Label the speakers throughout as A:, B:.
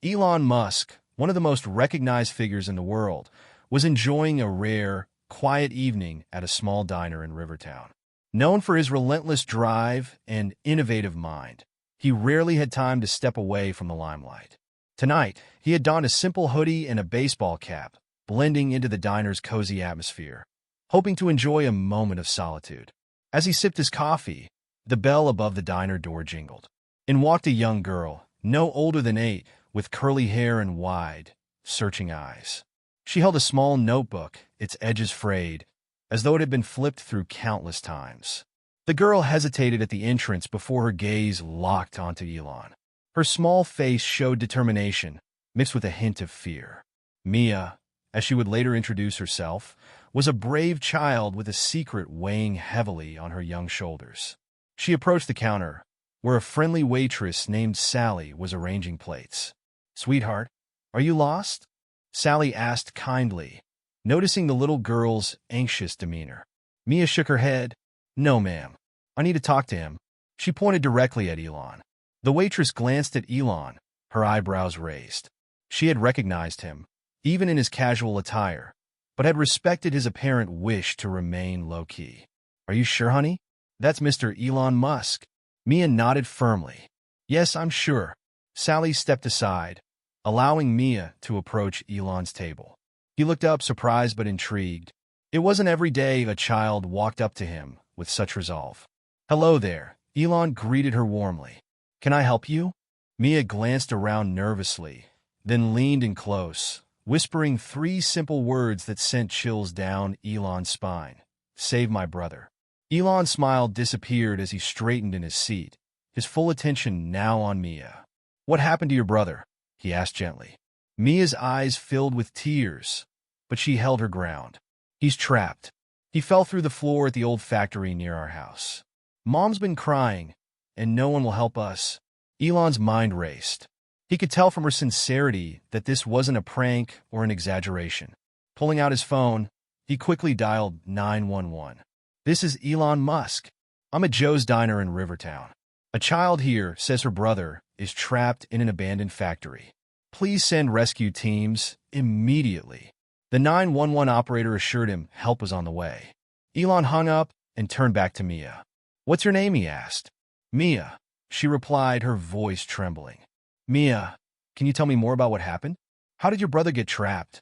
A: Elon Musk, one of the most recognized figures in the world, was enjoying a rare, quiet evening at a small diner in Rivertown. Known for his relentless drive and innovative mind, he rarely had time to step away from the limelight. Tonight, he had donned a simple hoodie and a baseball cap, blending into the diner's cozy atmosphere, hoping to enjoy a moment of solitude. As he sipped his coffee, the bell above the diner door jingled. In walked a young girl, no older than 8, with curly hair and wide, searching eyes. She held a small notebook, its edges frayed, as though it had been flipped through countless times. The girl hesitated at the entrance before her gaze locked onto Elon. Her small face showed determination, mixed with a hint of fear. Mia, as she would later introduce herself, was a brave child with a secret weighing heavily on her young shoulders. She approached the counter, where a friendly waitress named Sally was arranging plates. "Sweetheart, are you lost?" Sally asked kindly, noticing the little girl's anxious demeanor. Mia shook her head. "No, ma'am. I need to talk to him." She pointed directly at Elon. The waitress glanced at Elon, her eyebrows raised. She had recognized him, even in his casual attire, but had respected his apparent wish to remain low-key. "Are you sure, honey? That's Mr. Elon Musk." Mia nodded firmly. "Yes, I'm sure." Sally stepped aside, allowing Mia to approach Elon's table. He looked up, surprised but intrigued. It wasn't every day a child walked up to him with such resolve. "Hello there," Elon greeted her warmly. "Can I help you?" Mia glanced around nervously, then leaned in close, whispering 3 simple words that sent chills down Elon's spine. "Save my brother." Elon's smile disappeared as he straightened in his seat, his full attention now on Mia. "What happened to your brother?" he asked gently. Mia's eyes filled with tears, but she held her ground. "He's trapped. He fell through the floor at the old factory near our house. Mom's been crying, and no one will help us." Elon's mind raced. He could tell from her sincerity that this wasn't a prank or an exaggeration. Pulling out his phone, he quickly dialed 911. "This is Elon Musk. I'm at Joe's Diner in Rivertown. A child here says her brother is trapped in an abandoned factory. Please send rescue teams immediately." The 911 operator assured him help was on the way. Elon hung up and turned back to Mia. "What's your name?" he asked. "Mia," she replied, her voice trembling. "Mia, can you tell me more about what happened? How did your brother get trapped?"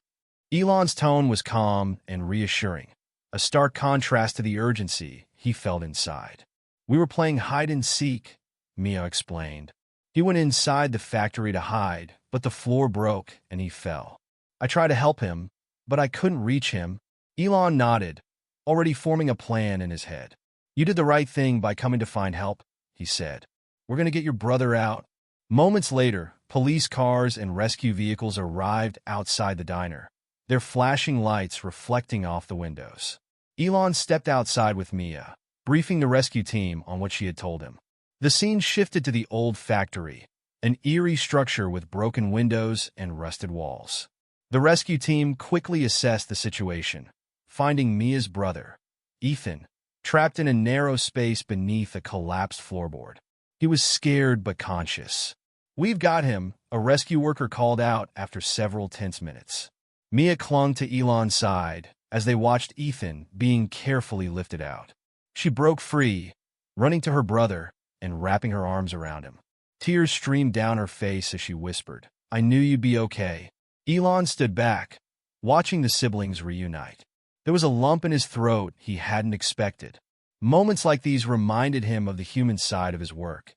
A: Elon's tone was calm and reassuring, a stark contrast to the urgency he felt inside. "We were playing hide-and-seek," Mia explained. "He went inside the factory to hide, but the floor broke and he fell. I tried to help him, but I couldn't reach him." Elon nodded, already forming a plan in his head. "You did the right thing by coming to find help," he said. "We're going to get your brother out." Moments later, police cars and rescue vehicles arrived outside the diner, their flashing lights reflecting off the windows. Elon stepped outside with Mia, briefing the rescue team on what she had told him. The scene shifted to the old factory, an eerie structure with broken windows and rusted walls. The rescue team quickly assessed the situation, finding Mia's brother, Ethan, trapped in a narrow space beneath a collapsed floorboard. He was scared but conscious. "We've got him," a rescue worker called out after several tense minutes. Mia clung to Elon's side as they watched Ethan being carefully lifted out. She broke free, running to her brother and wrapping her arms around him. Tears streamed down her face as she whispered, "I knew you'd be okay." Elon stood back, watching the siblings reunite. There was a lump in his throat he hadn't expected. Moments like these reminded him of the human side of his work,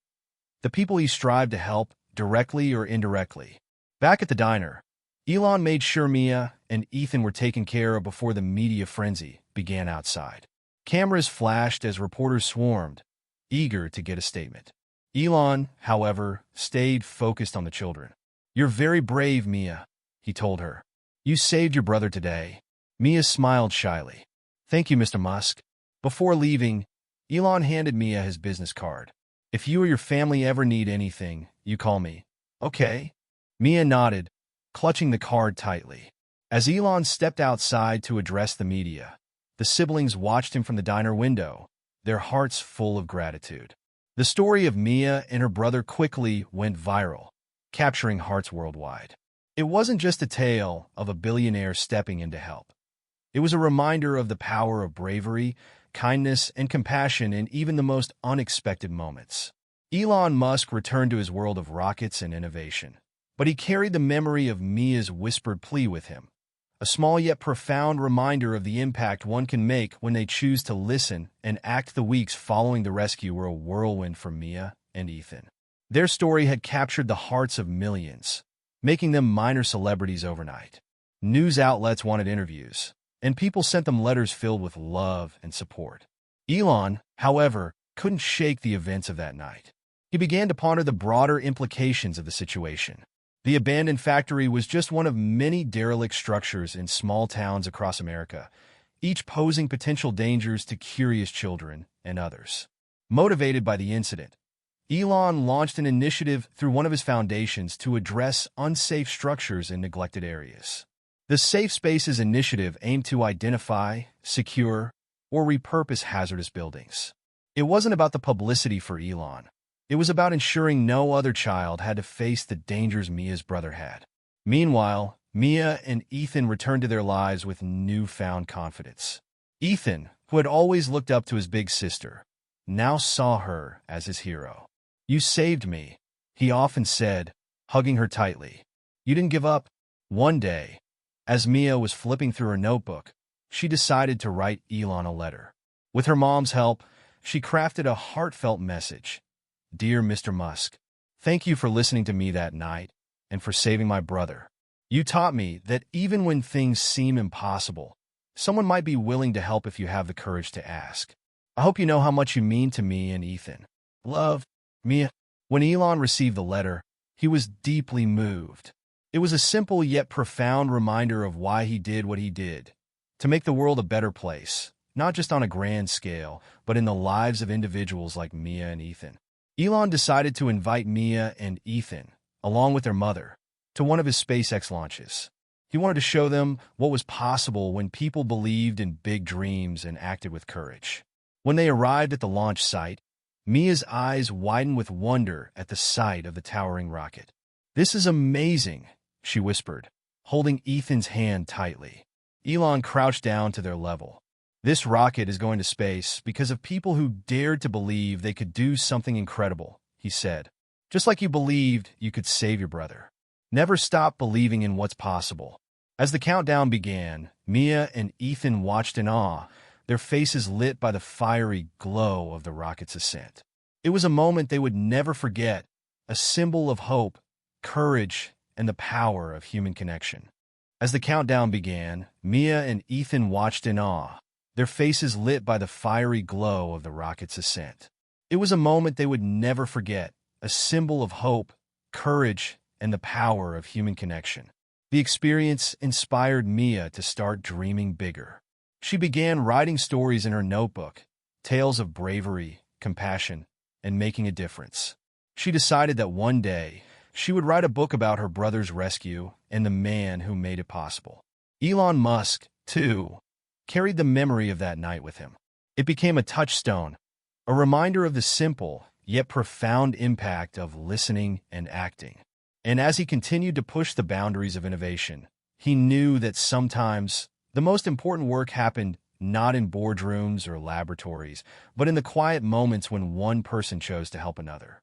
A: the people he strived to help, directly or indirectly. Back at the diner, Elon made sure Mia and Ethan were taken care of before the media frenzy began outside. Cameras flashed as reporters swarmed, eager to get a statement. Elon, however, stayed focused on the children. "You're very brave, Mia," he told her. "You saved your brother today." Mia smiled shyly. "Thank you, Mr. Musk." Before leaving, Elon handed Mia his business card. "If you or your family ever need anything, you call me." "Okay." Mia nodded, clutching the card tightly. As Elon stepped outside to address the media, the siblings watched him from the diner window, their hearts full of gratitude. The story of Mia and her brother quickly went viral, capturing hearts worldwide. It wasn't just a tale of a billionaire stepping in to help. It was a reminder of the power of bravery, kindness, and compassion in even the most unexpected moments. Elon Musk returned to his world of rockets and innovation, but he carried the memory of Mia's whispered plea with him, a small yet profound reminder of the impact one can make when they choose to listen and act. The weeks following the rescue were a whirlwind for Mia and Ethan. Their story had captured the hearts of millions, making them minor celebrities overnight. News outlets wanted interviews, and people sent them letters filled with love and support. Elon, however, couldn't shake the events of that night. He began to ponder the broader implications of the situation. The abandoned factory was just one of many derelict structures in small towns across America, each posing potential dangers to curious children and others. Motivated by the incident, Elon launched an initiative through one of his foundations to address unsafe structures in neglected areas. The Safe Spaces Initiative aimed to identify, secure, or repurpose hazardous buildings. It wasn't about the publicity for Elon. It was about ensuring no other child had to face the dangers Mia's brother had. Meanwhile, Mia and Ethan returned to their lives with newfound confidence. Ethan, who had always looked up to his big sister, now saw her as his hero. "You saved me," he often said, hugging her tightly. "You didn't give up." One day, as Mia was flipping through her notebook, she decided to write Elon a letter. With her mom's help, she crafted a heartfelt message. "Dear Mr. Musk, thank you for listening to me that night and for saving my brother. You taught me that even when things seem impossible, someone might be willing to help if you have the courage to ask. I hope you know how much you mean to me and Ethan. Love, Mia." When Elon received the letter, he was deeply moved. It was a simple yet profound reminder of why he did what he did, to make the world a better place, not just on a grand scale, but in the lives of individuals like Mia and Ethan. Elon decided to invite Mia and Ethan, along with their mother, to one of his SpaceX launches. He wanted to show them what was possible when people believed in big dreams and acted with courage. When they arrived at the launch site, Mia's eyes widened with wonder at the sight of the towering rocket. "This is amazing," she whispered, holding Ethan's hand tightly. Elon crouched down to their level. "This rocket is going to space because of people who dared to believe they could do something incredible," he said. "Just like you believed you could save your brother. Never stop believing in what's possible." As the countdown began, Mia and Ethan watched in awe, their faces lit by the fiery glow of the rocket's ascent. It was a moment they would never forget, a symbol of hope, courage, and the power of human connection. As the countdown began, Mia and Ethan watched in awe, their faces lit by the fiery glow of the rocket's ascent. It was a moment they would never forget, a symbol of hope, courage, and the power of human connection. The experience inspired Mia to start dreaming bigger. She began writing stories in her notebook, tales of bravery, compassion, and making a difference. She decided that one day, she would write a book about her brother's rescue and the man who made it possible. Elon Musk, too, carried the memory of that night with him. It became a touchstone, a reminder of the simple yet profound impact of listening and acting. And as he continued to push the boundaries of innovation, he knew that sometimes the most important work happened not in boardrooms or laboratories, but in the quiet moments when one person chose to help another.